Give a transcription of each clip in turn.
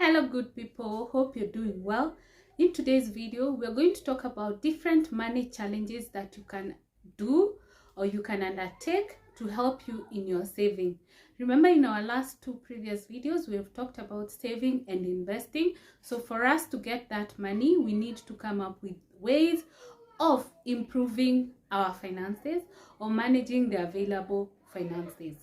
Hello good people, hope you're doing well. In today's video we're going to talk about different money challenges that you can do or you can undertake to help you in your saving. Remember, in our last two previous videos we've talked about saving and investing. So for us to get that money, we need to come up with ways of improving our finances or managing the available finances.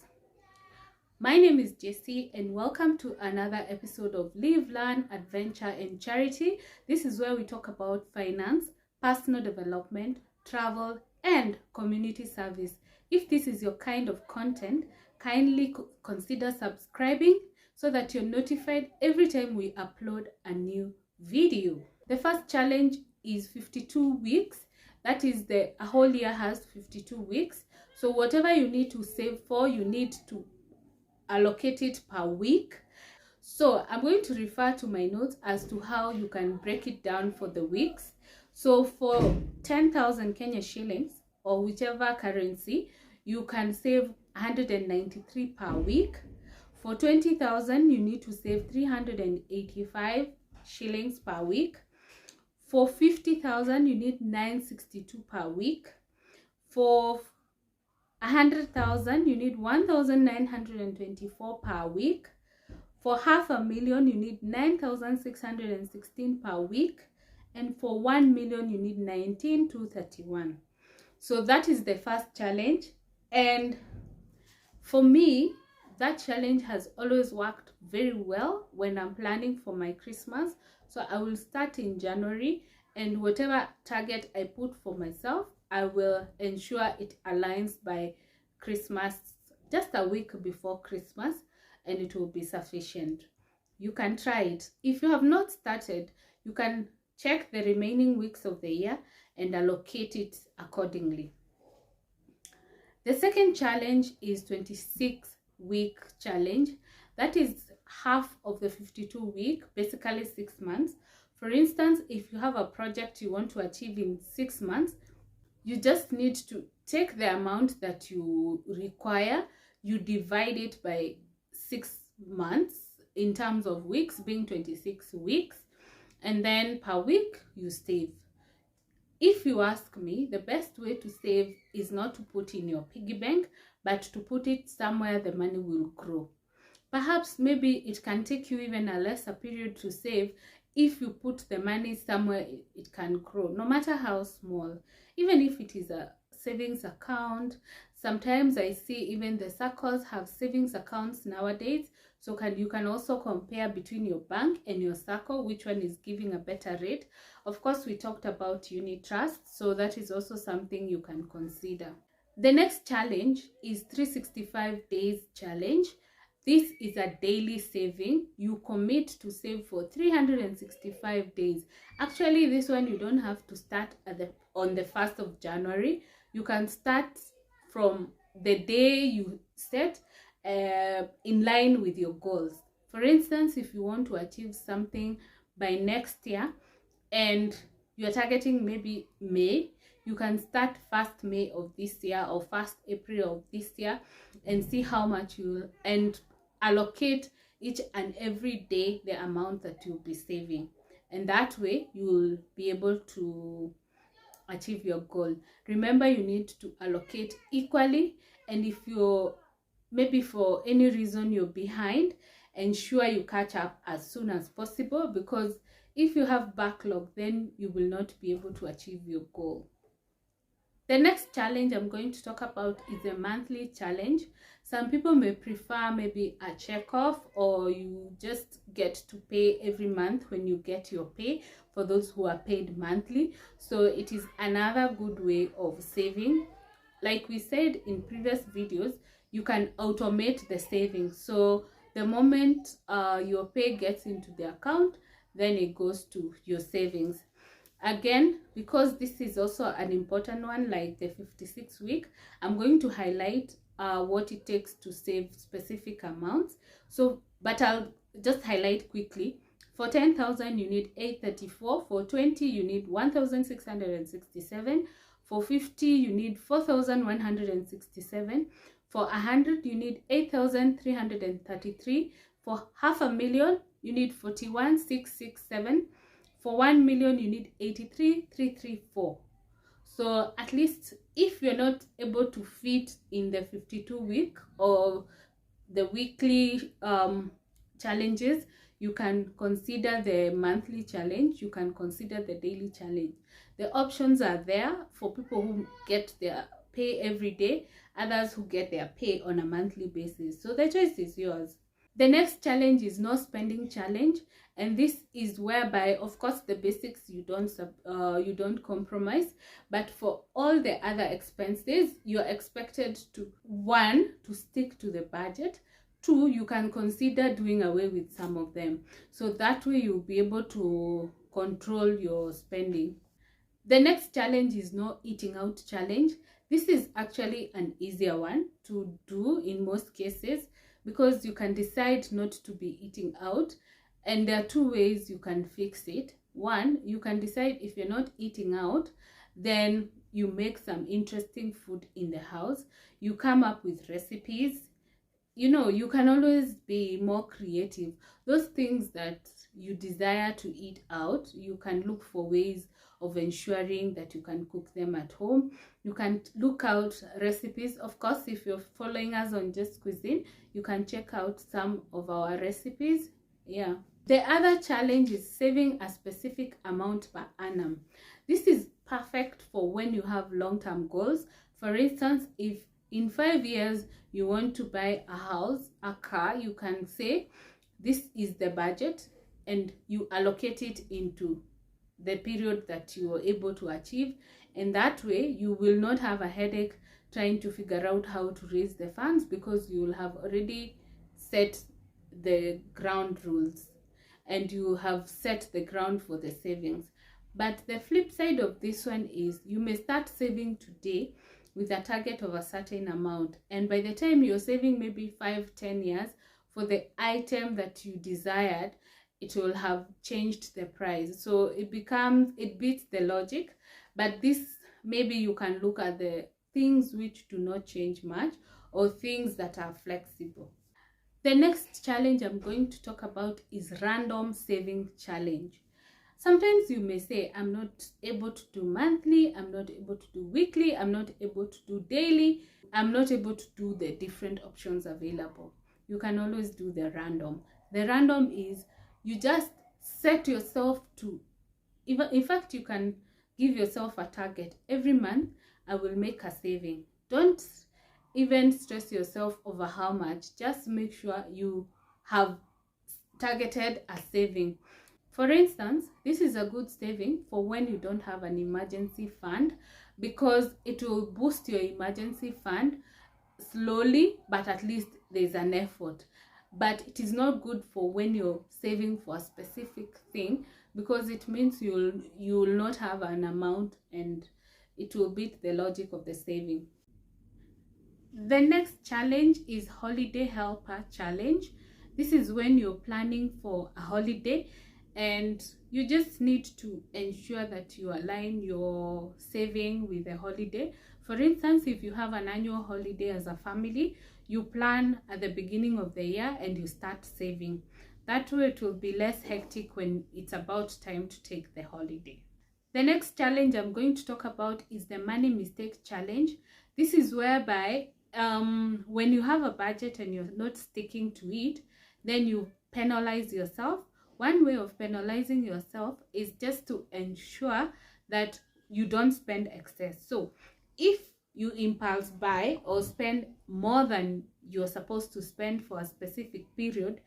My name is Jacie and welcome to another episode of Live, Learn, Adventure and Charity. This is where we talk about finance, personal development, travel and community service. If this is your kind of content, kindly consider subscribing so that you're notified every time we upload a new video. The first challenge is 52 weeks. That is, a whole year has 52 weeks. So whatever you need to save for, you need to allocate it per week. So I'm going to refer to my notes as to how you can break it down for the weeks. So for 10,000 Kenya shillings or whichever currency, you can save 193 per week. For 20,000, you need to save 385 shillings per week. For 50,000, you need 962 per week. For 100,000, you need 1,924 per week. For 500,000, you need 9,616 per week. And for 1 million, you need 19,231. So that is the first challenge. And for me, that challenge has always worked very well when I'm planning for my Christmas. So I will start in January, and whatever target I put for myself, I will ensure it aligns by Christmas, just a week before Christmas, and it will be sufficient. You can try it. If you have not started, you can check the remaining weeks of the year and allocate it accordingly. The second challenge is 26-week challenge. That is half of the 52-week, basically 6 months. For instance, if you have a project you want to achieve in 6 months, you just need to take the amount that you require, you divide it by 6 months in terms of weeks, being 26 weeks, and then per week you save. If you ask me, the best way to save is not to put in your piggy bank, but to put it somewhere the money will grow. Perhaps maybe it can take you even a lesser period to save. If you put the money somewhere it can grow, no matter how small, even if it is a savings account. Sometimes I see even the circles have savings accounts nowadays. So you can also compare between your bank and your circle, which one is giving a better rate. Of course, we talked about unit trust, so that is also something you can consider. The next challenge is 365 days challenge. This is a daily saving. You commit to save for 365 days. Actually, this one you don't have to start on the 1st of January. You can start from the day you set in line with your goals. For instance, if you want to achieve something by next year and you're targeting maybe May, you can start 1st May of this year or 1st April of this year and see how much and allocate each and every day the amount that you'll be saving, and that way you'll be able to achieve your goal. Remember, you need to allocate equally, and if you're maybe for any reason you're behind, ensure you catch up as soon as possible, because if you have backlog, then you will not be able to achieve your goal. The next challenge I'm going to talk about is a monthly challenge. Some people may prefer maybe a check off, or you just get to pay every month when you get your pay, for those who are paid monthly. So it is another good way of saving. Like we said in previous videos, you can automate the savings. So the moment your pay gets into the account, then it goes to your savings. Again, because this is also an important one, like the 56 week, I'm going to highlight what it takes to save specific amounts. But I'll just highlight quickly. For 10,000, you need 834. For 20, you need 1,667. For 50, you need 4,167. For 100, you need 8,333. For 500,000, you need 41,667. For 1 million, you need 83,334. So at least if you're not able to fit in the 52-week or the weekly challenges, you can consider the monthly challenge, you can consider the daily challenge. The options are there for people who get their pay every day, others who get their pay on a monthly basis. So the choice is yours. The next challenge is no spending challenge, and this is whereby, of course, the basics you don't compromise, but for all the other expenses, you're expected to, 1, to stick to the budget, 2, you can consider doing away with some of them, so that way you'll be able to control your spending. The next challenge is no eating out challenge. This is actually an easier one to do in most cases, because you can decide not to be eating out, and there are 2 ways you can fix it. 1, you can decide if you're not eating out, then you make some interesting food in the house, you come up with recipes. You can always be more creative. Those things that you desire to eat out, you can look for ways of ensuring that you can cook them at home. You can look out recipes. Of course, if you're following us on Just Cuisine, you can check out some of our recipes. Yeah. The other challenge is saving a specific amount per annum. This is perfect for when you have long-term goals. For instance, if in 5 years you want to buy a house, a car, you can say this is the budget, and you allocate it into the period that you are able to achieve, and that way you will not have a headache trying to figure out how to raise the funds, because you will have already set the ground rules and you have set the ground for the savings. But the flip side of this one is you may start saving today with a target of a certain amount, and by the time you're saving maybe 5-10 years for the item that you desired, it will have changed the price. So it beats the logic. But this, maybe you can look at the things which do not change much, or things that are flexible. The next challenge I'm going to talk about is random saving challenge. Sometimes you may say, I'm not able to do monthly, I'm not able to do weekly, I'm not able to do daily, I'm not able to do the different options available. You can always do the random. The random is you just set yourself to, in fact, you can give yourself a target. Every month, I will make a saving. Don't even stress yourself over how much. Just make sure you have targeted a saving. For instance, this is a good saving for when you don't have an emergency fund, because it will boost your emergency fund slowly, but at least there's an effort. But it is not good for when you're saving for a specific thing, because it means you will not have an amount, and it will beat the logic of the saving. The next challenge is holiday helper challenge. This is when you're planning for a holiday, and you just need to ensure that you align your saving with the holiday. For instance, if you have an annual holiday as a family, you plan at the beginning of the year and you start saving. That way it will be less hectic when it's about time to take the holiday. The next challenge I'm going to talk about is the money mistake challenge. This is whereby when you have a budget and you're not sticking to it, then you penalize yourself. One way of penalizing yourself is just to ensure that you don't spend excess. So if you impulse buy or spend more than you're supposed to spend for a specific period,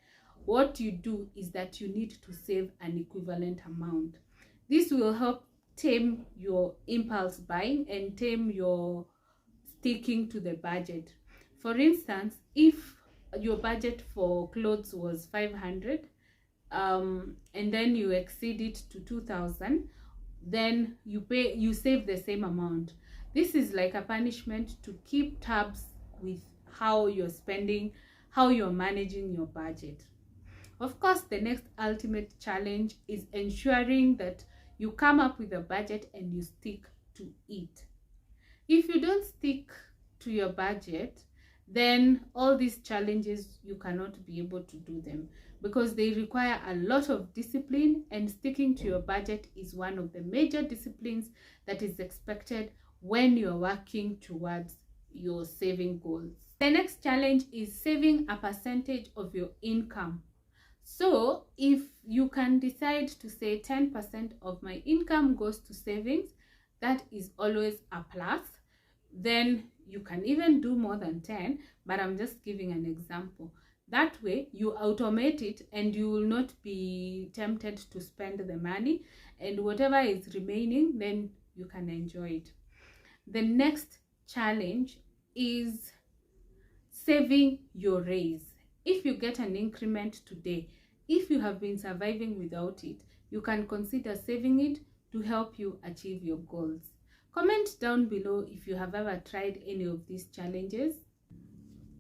what you do is that you need to save an equivalent amount. This will help tame your impulse buying and tame your sticking to the budget. For instance, if your budget for clothes was 500, and then you exceed it to 2,000, then you save the same amount. This is like a punishment to keep tabs with how you're spending, how you're managing your budget. Of course, the next ultimate challenge is ensuring that you come up with a budget and you stick to it. If you don't stick to your budget, then all these challenges, you cannot be able to do them because they require a lot of discipline, and sticking to your budget is one of the major disciplines that is expected when you're working towards your saving goals. The next challenge is saving a percentage of your income. So if you can decide to say 10% of my income goes to savings, that is always a plus. Then you can even do more than 10, but I'm just giving an example. That way you automate it and you will not be tempted to spend the money, and whatever is remaining, then you can enjoy it. The next challenge is saving your raise. If you get an increment today, if you have been surviving without it, you can consider saving it to help you achieve your goals. Comment down below if you have ever tried any of these challenges.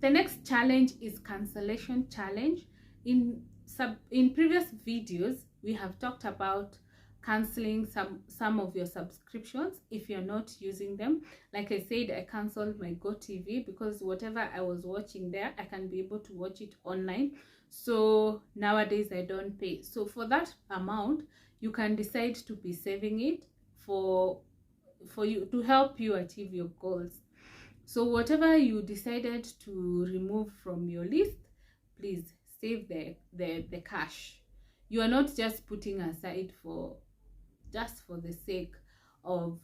The next challenge is cancellation challenge. In previous videos, we have talked about canceling some of your subscriptions if you're not using them. Like I said, I canceled my GoTV because whatever I was watching there, I can be able to watch it online. So nowadays I don't pay. So for that amount, you can decide to be saving it for you, to help you achieve your goals. So whatever you decided to remove from your list, please save the cash. You are not just putting aside for the sake of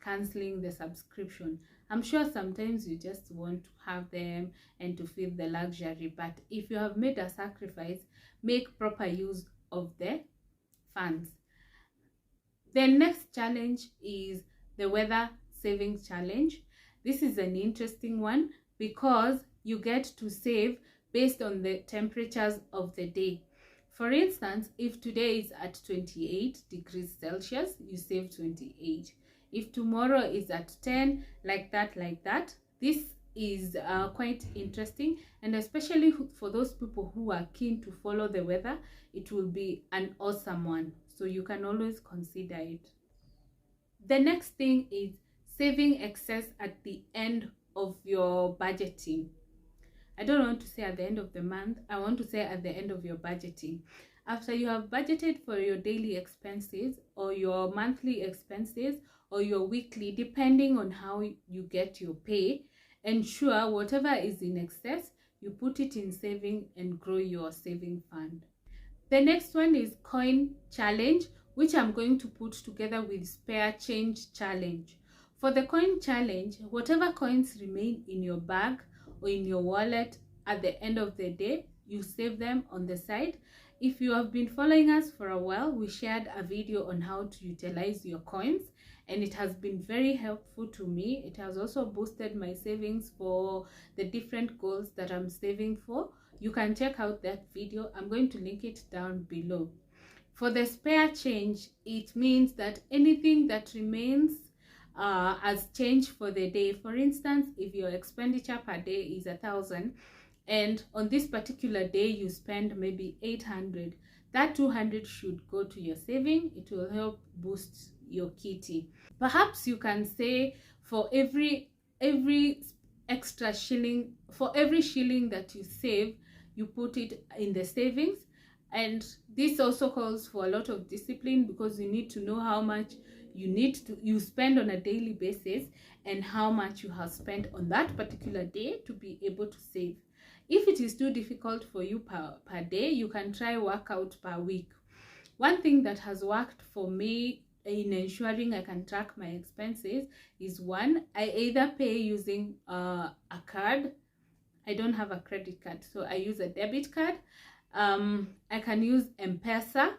canceling the subscription. I'm sure sometimes you just want to have them and to feel the luxury, but if you have made a sacrifice, make proper use of the funds. The next challenge is the weather savings challenge. This is an interesting one because you get to save based on the temperatures of the day. For instance, if today is at 28 degrees Celsius, you save 28. If tomorrow is at 10, like that, this is quite interesting, and especially for those people who are keen to follow the weather, it will be an awesome one. So you can always consider it. The next thing is saving excess at the end of your budgeting. I don't want to say at the end of the month, I want to say at the end of your budgeting. After you have budgeted for your daily expenses or your monthly expenses or your weekly, depending on how you get your pay, ensure whatever is in excess, you put it in saving and grow your saving fund. The next one is coin challenge, which I'm going to put together with spare change challenge. For the coin challenge, whatever coins remain in your bag or in your wallet at the end of the day, you save them on the side. If you have been following us for a while, we shared a video on how to utilize your coins, and it has been very helpful to me. It has also boosted my savings for the different goals that I'm saving for. You can check out that video. I'm going to link it down below. For the spare change, it means that anything that remains as change for the day. For instance, if your expenditure per day is 1,000 and on this particular day you spend maybe 800, that 200 should go to your saving. It will help boost your kitty. Perhaps you can say for every extra shilling, for every shilling that you save, you put it in the savings. And this also calls for a lot of discipline because you need to know how much you spend on a daily basis and how much you have spent on that particular day to be able to save. If it is too difficult for you per day, you can try workout per week. One thing that has worked for me in ensuring I can track my expenses is, one, I either pay using a card. I don't have a credit card, so I use a debit card. I can use M-Pesa,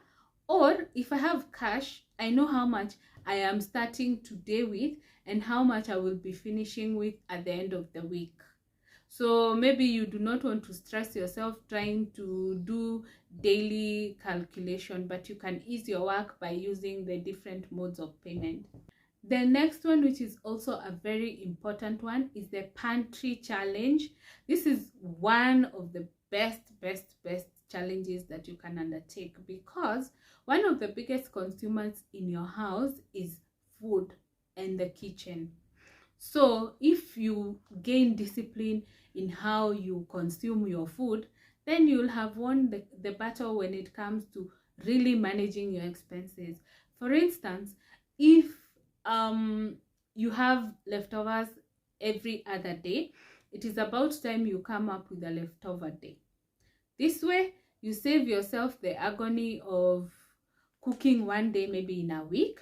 or if I have cash, I know how much I am starting today with and how much I will be finishing with at the end of the week. So maybe you do not want to stress yourself trying to do daily calculation, but you can ease your work by using the different modes of payment. The next one, which is also a very important one, is the pantry challenge. This is one of the best challenges that you can undertake, because one of the biggest consumers in your house is food and the kitchen. So if you gain discipline in how you consume your food, then you'll have won the battle when it comes to really managing your expenses. For instance, if you have leftovers every other day, it is about time you come up with a leftover day. This way, you save yourself the agony of cooking one day, maybe in a week.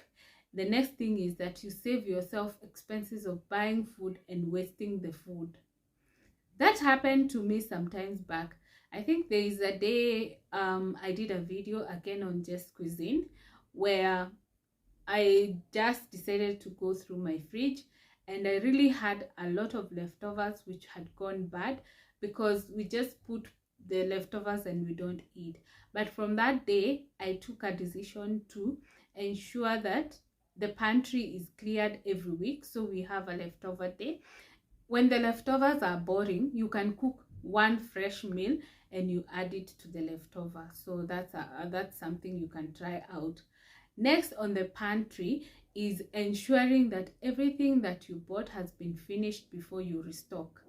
The next thing is that you save yourself expenses of buying food and wasting the food. That happened to me sometimes back. I think there is a day I did a video again on Just Cuisine where I just decided to go through my fridge, and I really had a lot of leftovers which had gone bad because we just put the leftovers and we don't eat. But from that day, I took a decision to ensure that the pantry is cleared every week, so we have a leftover day. When the leftovers are boring, you can cook one fresh meal and you add it to the leftover. So that's something you can try out. Next on the pantry is ensuring that everything that you bought has been finished before you restock.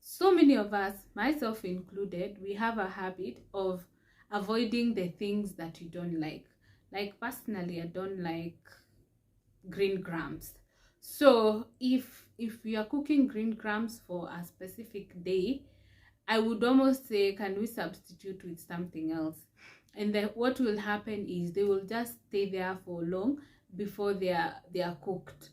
So many of us, myself included, we have a habit of avoiding the things that you don't like. Like personally, I don't like green grams. So if we are cooking green grams for a specific day, I would almost say, can we substitute with something else? And then what will happen is they will just stay there for long before they are cooked.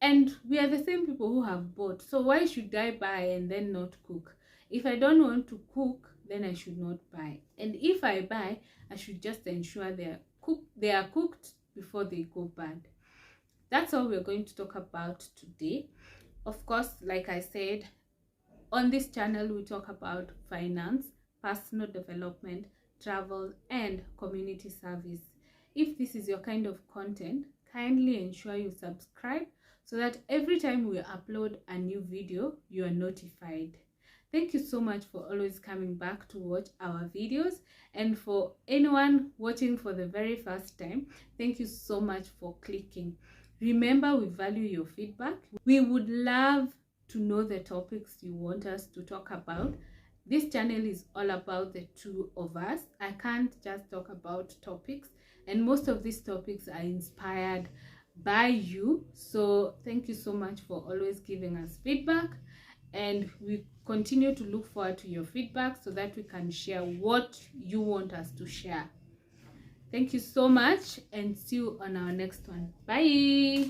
And we are the same people who have bought. So why should I buy and then not cook? If I don't want to cook, then I should not buy. And if I buy, I should just ensure they are cooked before they go bad. That's all we're going to talk about today. Of course, like I said, on this channel, we talk about finance, personal development, travel, and community service. If this is your kind of content, kindly ensure you subscribe so that every time we upload a new video, you are notified. Thank you so much for always coming back to watch our videos. And for anyone watching for the very first time, thank you so much for clicking. Remember, we value your feedback. We would love to know the topics you want us to talk about. This channel is all about the two of us. I can't just talk about topics, and most of these topics are inspired by you. So thank you so much for always giving us feedback, and we continue to look forward to your feedback so that we can share what you want us to share. Thank you so much, and see you on our next one. Bye.